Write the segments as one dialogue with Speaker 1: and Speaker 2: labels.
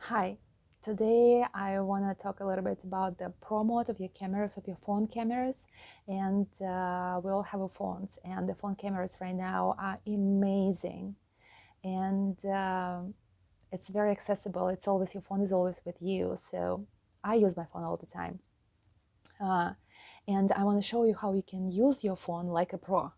Speaker 1: Hi, today I want to talk a little bit about the pro mode of your cameras, of your phone cameras, and we all have phones, and the phone cameras right now are amazing, and it's very accessible. It's always, your phone is always with you, so I use my phone all the time. Uh, and I want to show you how you can use your phone like a pro,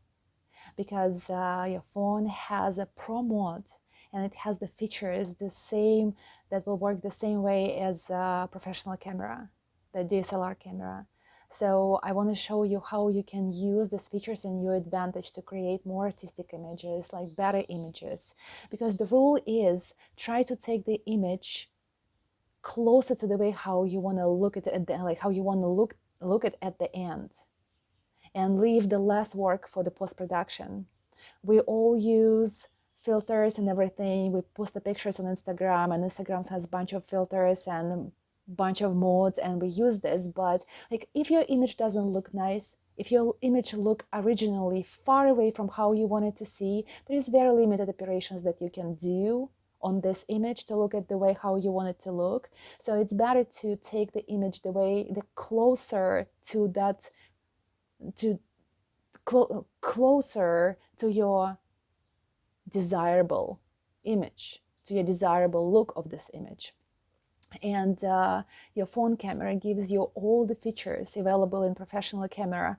Speaker 1: because your phone has a pro mode and it has the features the same that will work the same way as a professional camera, the DSLR camera. So I want to show you how you can use these features in your advantage to create more artistic images, like better images. Because the rule is try to take the image closer to the way how you want to look at it, like how you want to look at the end, and leave the less work for the post-production. We all use filters and everything. We post the pictures on Instagram, and Instagram has a bunch of filters and a bunch of modes, and we use this. But like, if your image doesn't look nice, if your image look originally far away from how you want it to see, there is very limited operations that you can do on this image to look at the way how you want it to look. So it's better to take the image the closer to that, to closer to your desirable image, to your desirable look of this image. And your phone camera gives you all the features available in professional camera,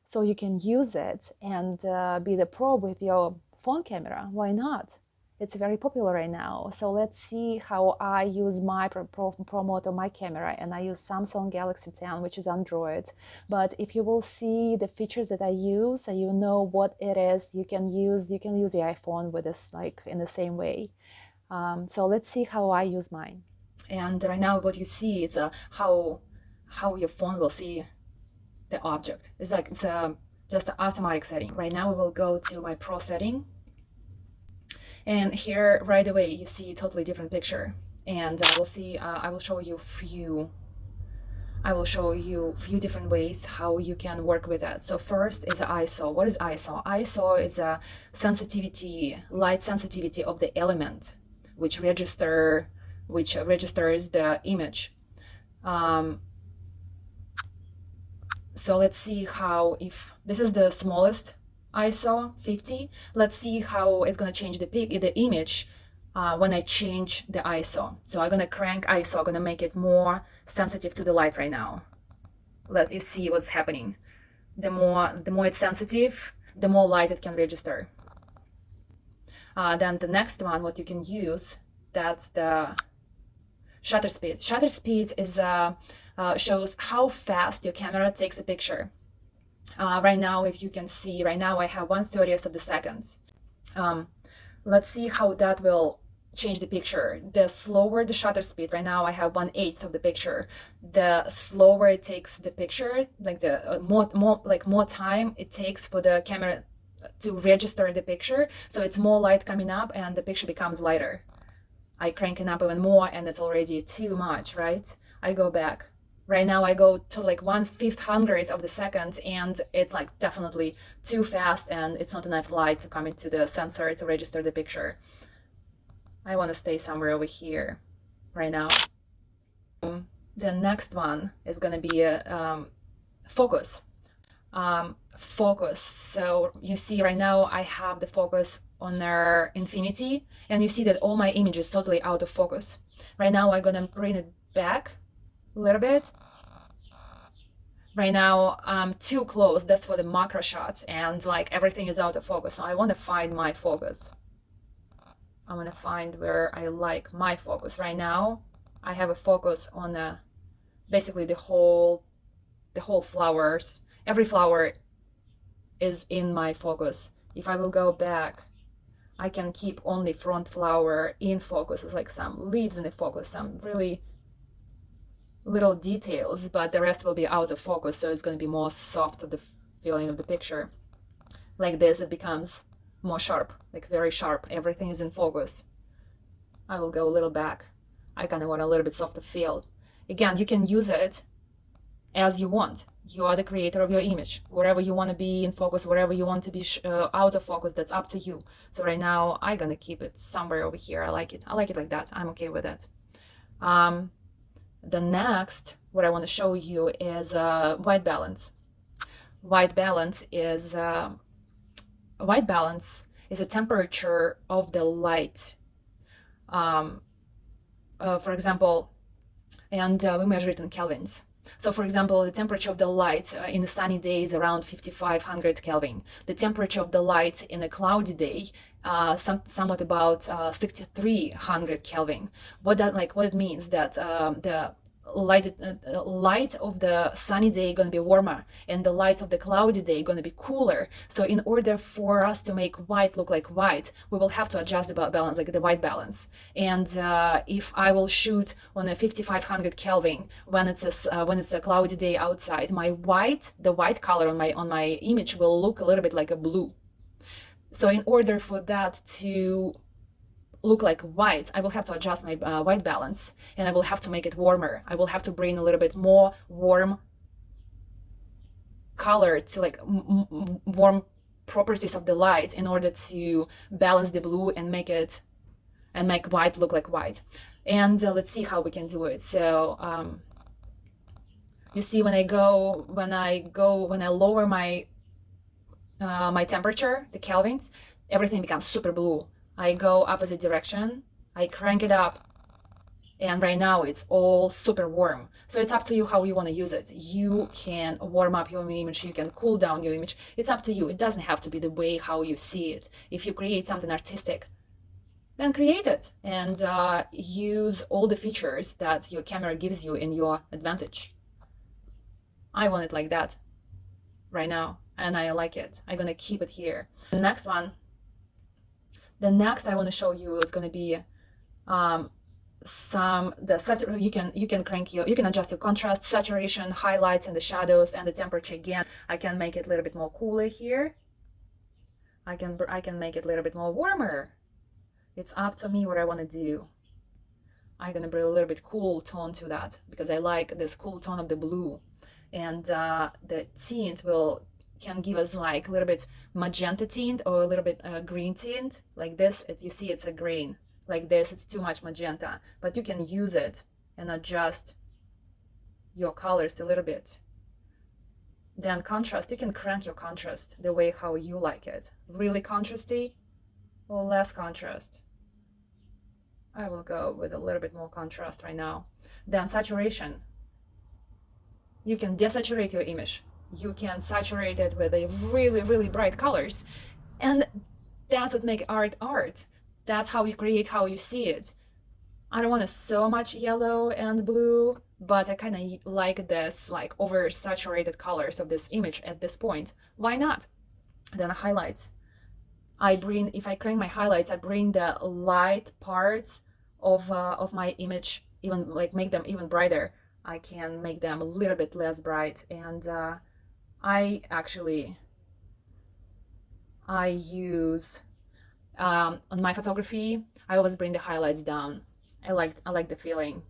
Speaker 1: so you can use it and be the pro with your phone camera. Why not? It's very popular right now. So let's see how I use my pro mode on my camera, and I use Samsung Galaxy 10, which is Android. But if you will see the features that I use, so you know what it is, you can use the iPhone with this, like, in the same way. So let's see how I use mine. And right now, what you see is how your phone will see the object. It's like it's just an automatic setting. Right now, we will go to my pro setting. And here right away you see a totally different picture, and I will show you few different ways how you can work with that. So first is ISO. What is ISO? ISO is a light sensitivity of the element which registers the image. So let's see how, if this is the smallest ISO 50, let's see how it's gonna change the image when I change the ISO. So I'm gonna crank ISO, I'm gonna make it more sensitive to the light right now. Let you see what's happening. The more it's sensitive, the more light it can register. Then the next one, what you can use, that's the shutter speed. Shutter speed is shows how fast your camera takes the picture. Right now, if you can see, right now I have 1/30th of the seconds. Let's see how that will change the picture. The slower the shutter speed, right now I have 1/8 of the picture. The slower it takes the picture, like the more time it takes for the camera to register the picture. So it's more light coming up and the picture becomes lighter. I crank it up even more and it's already too much, right? I go back. Right now I go to like 1/500th of the second, and it's like definitely too fast and it's not enough light to come into the sensor to register the picture. I want to stay somewhere over here right now. The next one is going to be a focus. Focus. So you see right now I have the focus on their infinity, and you see that all my image is totally out of focus. Right now I'm gonna bring it back a little bit. Right now I'm too close. That's for the macro shots, and like everything is out of focus. So I want to find my focus. I want to find where I like my focus. Right now I have a focus on basically the whole flowers. Every flower is in my focus. If I will go back, I can keep only front flower in focus. It's like some leaves in the focus, some really little details, but the rest will be out of focus, so it's going to be more soft of the feeling of the picture. Like this, it becomes more sharp, like very sharp. Everything is in focus. I will go a little back. I kind of want a little bit softer feel. Again, you can use it as you want. You are the creator of your image. Wherever you want to be in focus, wherever you want to be out of focus, that's up to you. So right now I'm gonna keep it somewhere over here. I like it like that. I'm okay with that. The next, what I want to show you is white balance. White balance is white balance is a temperature of the light. For example, and we measure it in kelvins. So for example, the temperature of the light in a sunny day is around 5500 Kelvin. The temperature of the light in a cloudy day, somewhat about 6300 Kelvin. What it means that the light of the sunny day going to be warmer and the light of the cloudy day going to be cooler. So in order for us to make white look like white, we will have to adjust the balance, like the white balance. And if I will shoot on a 5500 Kelvin when it's a cloudy day outside, the white color on my image will look a little bit like a blue. So in order for that to look like white, I will have to adjust my white balance, and I will have to make it warmer. I will have to bring a little bit more warm color to like warm properties of the light in order to balance the blue and make white look like white. And let's see how we can do it. So you see, when I lower my my temperature, the kelvins, everything becomes super blue. I go opposite direction, I crank it up, and right now it's all super warm. So it's up to you how you want to use it. You can warm up your image, you can cool down your image. It's up to you. It doesn't have to be the way how you see it. If you create something artistic, then create it and use all the features that your camera gives you in your advantage. I want it like that right now, and I like it. I'm gonna keep it here. The next I want to show you is going to be you can adjust your contrast, saturation, highlights, and the shadows, and the temperature. Again, I can make it a little bit more cooler here. I can make it a little bit more warmer. It's up to me what I want to do. I'm gonna bring a little bit cool tone to that because I like this cool tone of the blue, and the tint can give us like a little bit magenta tint or a little bit green tint. Like this, you see it's a green. Like this, it's too much magenta, but you can use it and adjust your colors a little bit. Then contrast, you can crank your contrast the way how you like it. Really contrasty or less contrast. I will go with a little bit more contrast right now. Then saturation. You can desaturate your image. You can saturate it with a really, really bright colors. And that's what makes art. That's how you create how you see it. I don't want so much yellow and blue, but I kind of like this like oversaturated colors of this image at this point. Why not? Then highlights. If I crank my highlights, I bring the light parts of my image, even like make them even brighter. I can make them a little bit less bright, and I use on my photography, I always bring the highlights down. I like the feeling,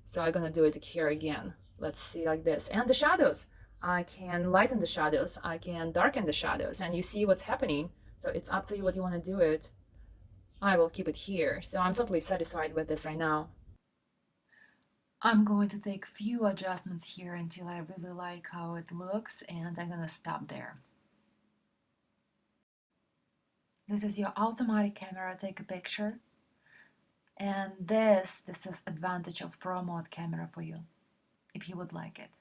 Speaker 1: so I'm gonna do it here again. Let's see, like this. And the shadows, I can lighten the shadows, I can darken the shadows, and you see what's happening. So it's up to you what you want to do it. I will keep it here. So I'm totally satisfied with this right now. I'm going to take few adjustments here until I really like how it looks, and I'm gonna stop there. This is your automatic camera, take a picture. And this is advantage of Pro Mode camera for you, if you would like it.